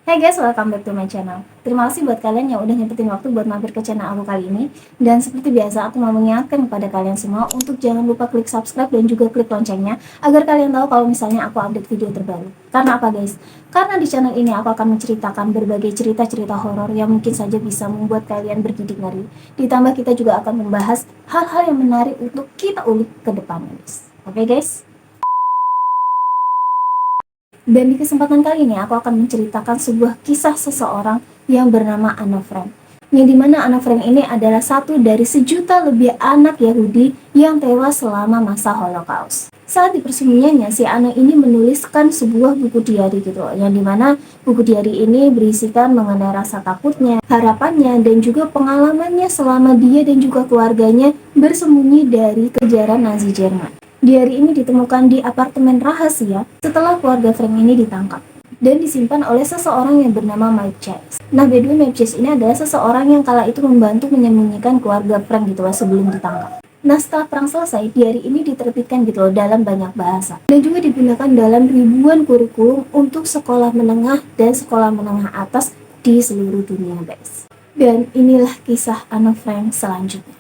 Hey guys, welcome back to my channel. Terima kasih buat kalian yang udah nyempetin waktu buat mampir ke channel aku kali ini. Dan seperti biasa, aku mau mengingatkan kepada kalian semua untuk jangan lupa klik subscribe dan juga klik loncengnya agar kalian tahu kalau misalnya aku update video terbaru. Karena apa guys? Karena di channel ini aku akan menceritakan berbagai cerita-cerita horor yang mungkin saja bisa membuat kalian bergidik ngeri. Ditambah kita juga akan membahas hal-hal yang menarik untuk kita ulik ke depannya guys. Oke guys? Dan di kesempatan kali ini aku akan menceritakan sebuah kisah seseorang yang bernama Anne Frank. Yang dimana Anne Frank ini adalah satu dari sejuta lebih anak Yahudi yang tewas selama masa Holocaust. Saat di persembunyiannya, si Anne ini menuliskan sebuah buku diari gitu, yang dimana buku diari ini berisikan mengenai rasa takutnya, harapannya, dan juga pengalamannya selama dia dan juga keluarganya bersembunyi dari kejaran Nazi Jerman. Diari ini ditemukan di apartemen rahasia setelah keluarga Frank ini ditangkap dan disimpan oleh seseorang yang bernama Mike Chase. Nah, by the way, Mike Chase ini adalah seseorang yang kala itu membantu menyembunyikan keluarga Frank gitu loh sebelum ditangkap. Nah, setelah perang selesai, diari ini diterbitkan gitu loh dalam banyak bahasa dan juga digunakan dalam ribuan kurikulum untuk sekolah menengah dan sekolah menengah atas di seluruh dunia, guys. Dan inilah kisah Anne Frank selanjutnya.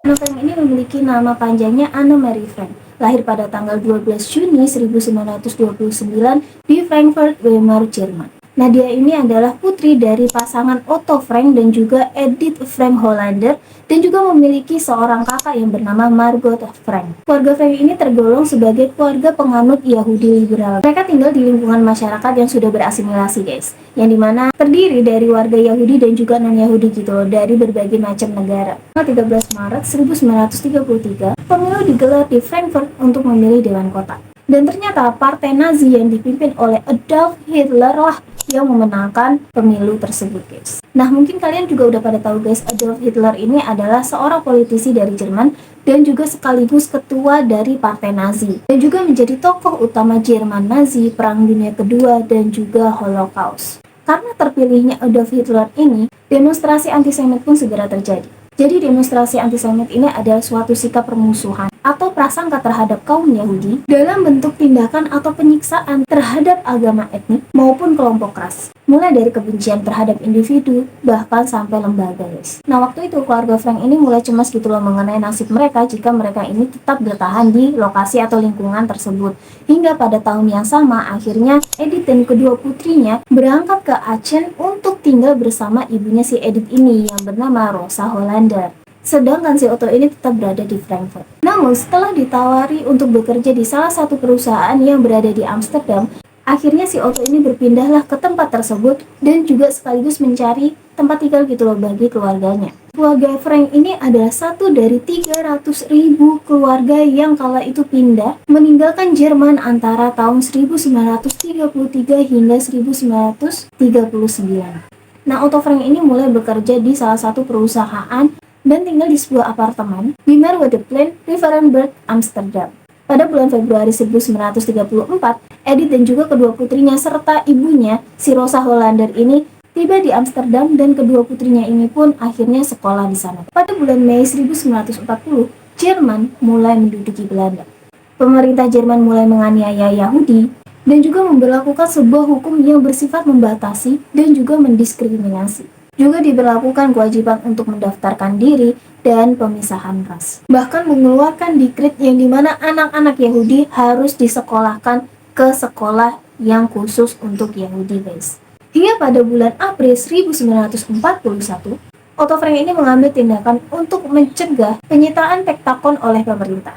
Anne Frank ini memiliki nama panjangnya Anne Marie Frank. Lahir pada tanggal 12 Juni 1929 di Frankfurt, Weimar, Jerman. Nah, dia ini adalah putri dari pasangan Otto Frank dan juga Edith Frank Hollander dan juga memiliki seorang kakak yang bernama Margot Frank. Keluarga Frank ini tergolong sebagai keluarga penganut Yahudi liberal. Mereka tinggal di lingkungan masyarakat yang sudah berasimilasi, guys. Yang dimana terdiri dari warga Yahudi dan juga non-Yahudi gitu loh, dari berbagai macam negara. 13 Maret 1933, pemilu digelar di Frankfurt untuk memilih Dewan Kota. Dan ternyata partai Nazi yang dipimpin oleh Adolf Hitler lah yang memenangkan pemilu tersebut, guys. Nah, mungkin kalian juga udah pada tahu, guys, Adolf Hitler ini adalah seorang politisi dari Jerman dan juga sekaligus ketua dari partai Nazi dan juga menjadi tokoh utama Jerman Nazi Perang Dunia Kedua dan juga Holocaust. Karena terpilihnya Adolf Hitler ini, demonstrasi antisemit pun segera terjadi. Jadi demonstrasi antisemit ini adalah suatu sikap permusuhan atau prasangka terhadap kaum Yahudi dalam bentuk tindakan atau penyiksaan terhadap agama etnik maupun kelompok ras. Mulai dari kebencian terhadap individu, bahkan sampai lembaga, guys. Nah, waktu itu keluarga Frank ini mulai cemas gitu loh mengenai nasib mereka jika mereka ini tetap bertahan di lokasi atau lingkungan tersebut. Hingga pada tahun yang sama, akhirnya Edith dan kedua putrinya berangkat ke Aachen untuk tinggal bersama ibunya si Edith ini yang bernama Rosa Hollander. Sedangkan si Otto ini tetap berada di Frankfurt. Namun setelah ditawari untuk bekerja di salah satu perusahaan yang berada di Amsterdam, akhirnya si Otto ini berpindahlah ke tempat tersebut dan juga sekaligus mencari tempat tinggal gitu loh bagi keluarganya. Keluarga Frank ini adalah satu dari 300.000 keluarga yang kala itu pindah meninggalkan Jerman antara tahun 1933 hingga 1939. Nah, Otto Frank ini mulai bekerja di salah satu perusahaan dan tinggal di sebuah apartemen di Merwedeplein, Riverenberg, Amsterdam. Pada bulan Februari 1934, Edith dan juga kedua putrinya serta ibunya, si Rosa Hollander ini tiba di Amsterdam dan kedua putrinya ini pun akhirnya sekolah di sana. Pada bulan Mei 1940, Jerman mulai menduduki Belanda. Pemerintah Jerman mulai menganiaya Yahudi dan juga memberlakukan sebuah hukum yang bersifat membatasi dan juga mendiskriminasi. Juga diberlakukan kewajiban untuk mendaftarkan diri dan pemisahan ras. Bahkan mengeluarkan dekret yang dimana anak-anak Yahudi harus disekolahkan ke sekolah yang khusus untuk Yahudi, guys. Hingga pada bulan April 1941, Otto Frank ini mengambil tindakan untuk mencegah penyitaan Pentagon oleh pemerintah.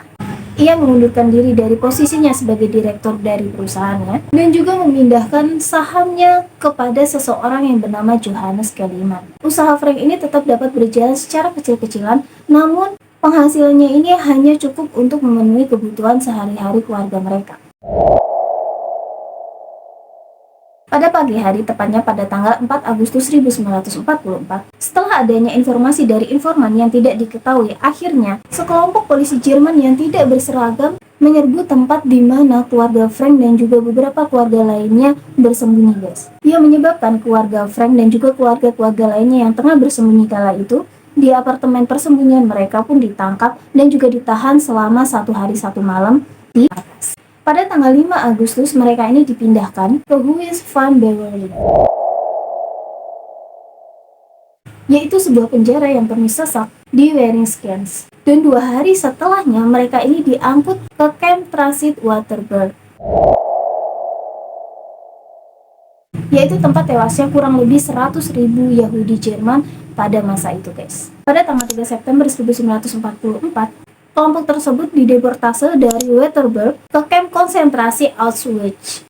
Ia mengundurkan diri dari posisinya sebagai direktur dari perusahaannya dan juga memindahkan sahamnya kepada seseorang yang bernama Johannes Kalimann. Usaha Frank ini tetap dapat berjalan secara kecil-kecilan, namun penghasilannya ini hanya cukup untuk memenuhi kebutuhan sehari-hari keluarga mereka. Pada pagi hari, tepatnya pada tanggal 4 Agustus 1944, setelah adanya informasi dari informan yang tidak diketahui, akhirnya sekelompok polisi Jerman yang tidak berseragam menyerbu tempat di mana keluarga Frank dan juga beberapa keluarga lainnya bersembunyi, guys. Yang menyebabkan keluarga Frank dan juga keluarga-keluarga lainnya yang tengah bersembunyi kala itu di apartemen persembunyian mereka pun ditangkap dan juga ditahan selama 1 hari 1 malam di atas. Pada tanggal 5 Agustus, mereka ini dipindahkan ke Huis van Beverly, yaitu sebuah penjara yang penuh sesak di Waringskens. Dan 2 hari setelahnya, mereka ini diangkut ke Camp Transit Waterberg, yaitu tempat tewasnya kurang lebih 100.000 Yahudi Jerman pada masa itu, guys. Pada tanggal 3 September 1944, kelompok tersebut dideportase dari Waterberg ke kamp konsentrasi Auschwitz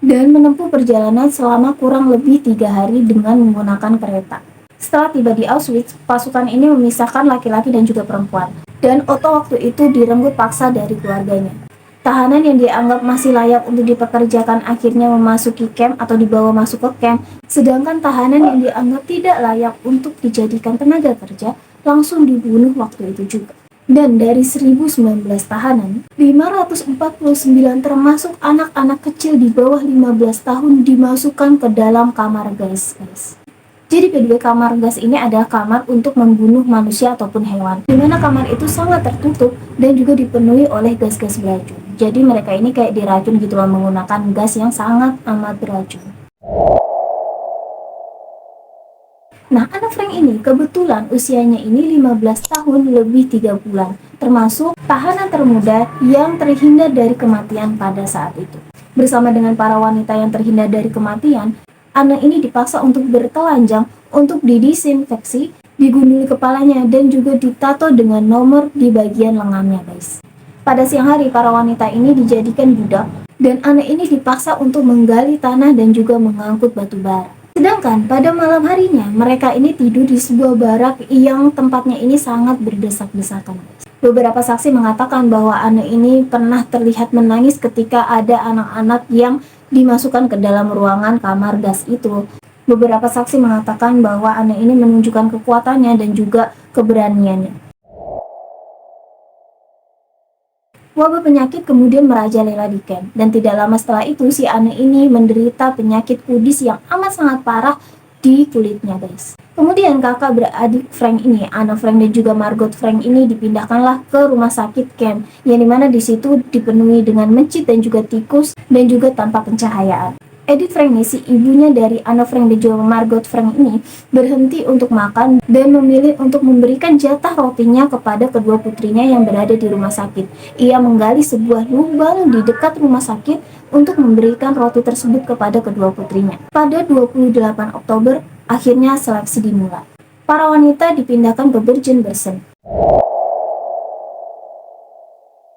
dan menempuh perjalanan selama kurang lebih 3 hari dengan menggunakan kereta. Setelah tiba di Auschwitz, pasukan ini memisahkan laki-laki dan juga perempuan, dan Otto waktu itu direnggut paksa dari keluarganya. Tahanan yang dianggap masih layak untuk dipekerjakan akhirnya memasuki camp atau dibawa masuk ke camp, sedangkan tahanan yang dianggap tidak layak untuk dijadikan tenaga kerja langsung dibunuh waktu itu juga. Dan dari 1019 tahanan, 549 termasuk anak-anak kecil di bawah 15 tahun dimasukkan ke dalam kamar gas, guys. Jadi kedua kamar gas ini adalah kamar untuk membunuh manusia ataupun hewan, di mana kamar itu sangat tertutup dan juga dipenuhi oleh gas-gas beracun. Jadi mereka ini kayak diracun gitu loh, menggunakan gas yang sangat amat beracun. Nah, Anne Frank ini kebetulan usianya ini 15 tahun lebih 3 bulan, termasuk tahanan termuda yang terhindar dari kematian pada saat itu. Bersama dengan para wanita yang terhindar dari kematian, Anne ini dipaksa untuk bertelanjang, untuk didisinfeksi, digunduli kepalanya, dan juga ditato dengan nomor di bagian lengannya, guys. Pada siang hari, para wanita ini dijadikan budak, dan Anne ini dipaksa untuk menggali tanah dan juga mengangkut batu bara. Sedangkan pada malam harinya, mereka ini tidur di sebuah barak yang tempatnya ini sangat berdesak-desakan. Beberapa saksi mengatakan bahwa Anne ini pernah terlihat menangis ketika ada anak-anak yang dimasukkan ke dalam ruangan kamar gas itu. Beberapa saksi mengatakan bahwa Anne ini menunjukkan kekuatannya dan juga keberaniannya. Wabah penyakit kemudian merajalela di camp, dan tidak lama setelah itu si Anne ini menderita penyakit kudis yang amat sangat parah di kulitnya, guys. Kemudian kakak beradik Frank ini, Anne Frank dan juga Margot Frank ini dipindahkanlah ke rumah sakit camp, yang dimana di situ dipenuhi dengan mencit dan juga tikus dan juga tanpa pencahayaan. Edith Frank ini, si ibunya dari Anne Frank dan juga Margot Frank ini, berhenti untuk makan dan memilih untuk memberikan jatah rotinya kepada kedua putrinya yang berada di rumah sakit. Ia menggali sebuah lubang di dekat rumah sakit untuk memberikan roti tersebut kepada kedua putrinya. Pada 28 Oktober, akhirnya seleksi dimulai. Para wanita dipindahkan ke Bergen-Belsen.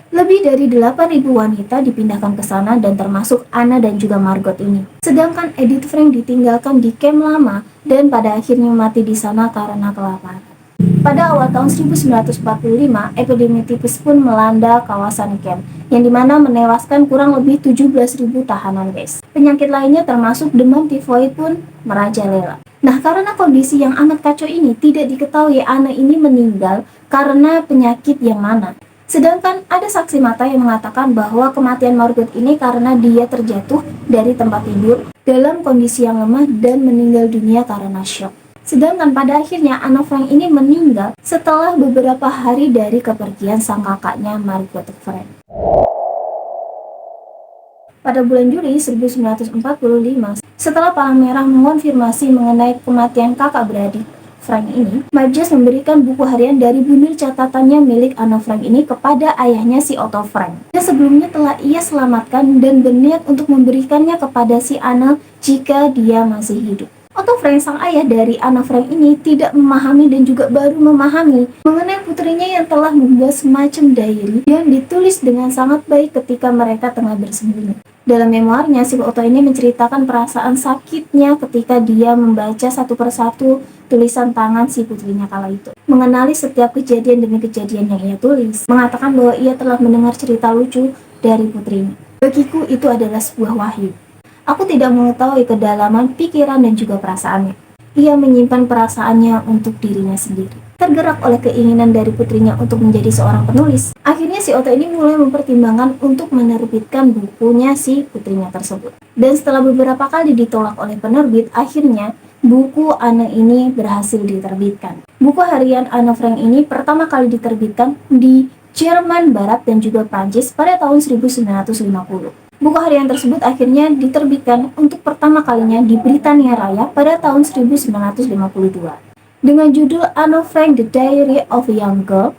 Lebih dari 8.000 wanita dipindahkan ke sana dan termasuk Anna dan juga Margot ini. Sedangkan Edith Frank ditinggalkan di camp lama dan pada akhirnya mati di sana karena kelaparan. Pada awal tahun 1945, epidemi tipes pun melanda kawasan camp, yang dimana menewaskan kurang lebih 17.000 tahanan, guys. Penyakit lainnya termasuk demam tifoid pun merajalela. Nah, karena kondisi yang amat kacau ini, tidak diketahui Anne ini meninggal karena penyakit yang mana. Sedangkan ada saksi mata yang mengatakan bahwa kematian Margot ini karena dia terjatuh dari tempat tidur dalam kondisi yang lemah dan meninggal dunia karena syok. Sedangkan pada akhirnya Anne Frank ini meninggal setelah beberapa hari dari kepergian sang kakaknya Margot Frank. Pada bulan Juli 1945, setelah Palang Merah mengonfirmasi mengenai kematian kakak beradik Frank ini, Marges memberikan buku harian dari bundel catatannya milik Anne Frank ini kepada ayahnya si Otto Frank, yang sebelumnya telah ia selamatkan dan berniat untuk memberikannya kepada si Anne jika dia masih hidup. Otto Frank, sang ayah dari Anne Frank ini, tidak memahami dan juga baru memahami mengenai putrinya yang telah membuat semacam diary yang ditulis dengan sangat baik ketika mereka tengah bersembunyi. Dalam memoarnya, si Otto ini menceritakan perasaan sakitnya ketika dia membaca satu persatu tulisan tangan si putrinya kala itu. Mengenali setiap kejadian demi kejadian yang ia tulis, mengatakan bahwa ia telah mendengar cerita lucu dari putrinya. Bagiku itu adalah sebuah wahyu. Aku tidak mengetahui kedalaman pikiran dan juga perasaannya. Ia menyimpan perasaannya untuk dirinya sendiri. Tergerak oleh keinginan dari putrinya untuk menjadi seorang penulis, akhirnya si Otto ini mulai mempertimbangkan untuk menerbitkan bukunya si putrinya tersebut. Dan setelah beberapa kali ditolak oleh penerbit, akhirnya buku Anne ini berhasil diterbitkan. Buku harian Anne Frank ini pertama kali diterbitkan di Jerman Barat, dan juga Prancis pada tahun 1950. Buku harian tersebut akhirnya diterbitkan untuk pertama kalinya di Britania Raya pada tahun 1952 dengan judul Anne Frank The Diary of a Young Girl,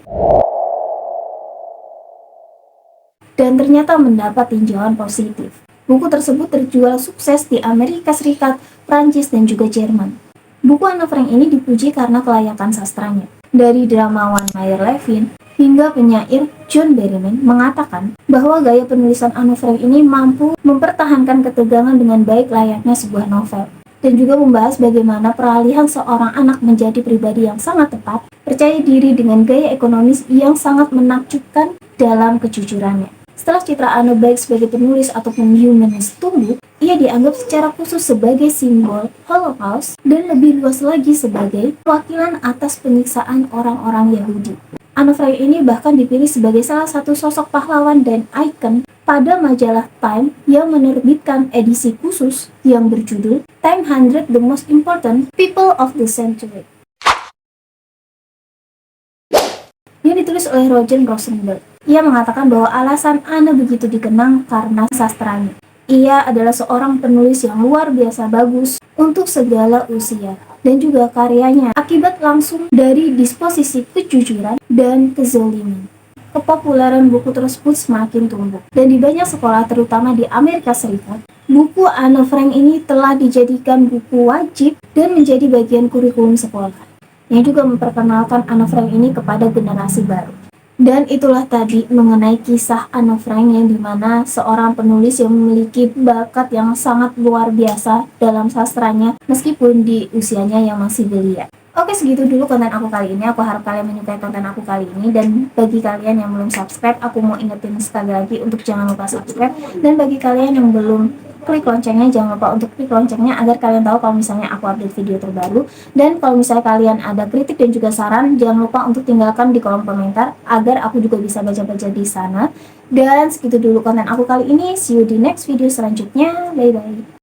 dan ternyata mendapat tinjauan positif. Buku tersebut terjual sukses di Amerika Serikat, Prancis, dan juga Jerman. Buku Anne Frank ini dipuji karena kelayakan sastranya. Dari dramawan Meyer Levin hingga penyair John Berryman mengatakan bahwa gaya penulisan Anne Frank ini mampu mempertahankan ketegangan dengan baik layaknya sebuah novel, dan juga membahas bagaimana peralihan seorang anak menjadi pribadi yang sangat tepat, percaya diri dengan gaya ekonomis yang sangat menakjubkan dalam kejujurannya. Setelah citra Anne baik sebagai penulis ataupun humanis tumbuh, ia dianggap secara khusus sebagai simbol Holocaust dan lebih luas lagi sebagai wakilan atas penyiksaan orang-orang Yahudi. Anne Frank ini bahkan dipilih sebagai salah satu sosok pahlawan dan ikon pada majalah Time yang menerbitkan edisi khusus yang berjudul Time 100 The Most Important People of the Century, yang ditulis oleh Roger Rosenberg. Ia mengatakan bahwa alasan Anne begitu dikenang karena sastranya. Ia adalah seorang penulis yang luar biasa bagus untuk segala usia, dan juga karyanya akibat langsung dari disposisi kejujuran dan kezaliman. Kepopuleran buku tersebut semakin tumbuh, dan di banyak sekolah terutama di Amerika Serikat, buku Anne Frank ini telah dijadikan buku wajib dan menjadi bagian kurikulum sekolah, yang juga memperkenalkan Anne Frank ini kepada generasi baru. Dan itulah tadi mengenai kisah Anne Frank, yang dimana seorang penulis yang memiliki bakat yang sangat luar biasa dalam sastranya meskipun di usianya yang masih belia. Oke, segitu dulu konten aku kali ini. Aku harap kalian menyukai konten aku kali ini. Dan bagi kalian yang belum subscribe, aku mau ingetin sekali lagi untuk jangan lupa subscribe. Dan bagi kalian yang belum klik loncengnya, jangan lupa untuk klik loncengnya agar kalian tahu kalau misalnya aku update video terbaru. Dan kalau misalnya kalian ada kritik dan juga saran, jangan lupa untuk tinggalkan di kolom komentar agar aku juga bisa baca-baca di sana. Dan segitu dulu konten aku kali ini. See you di next video selanjutnya. Bye bye.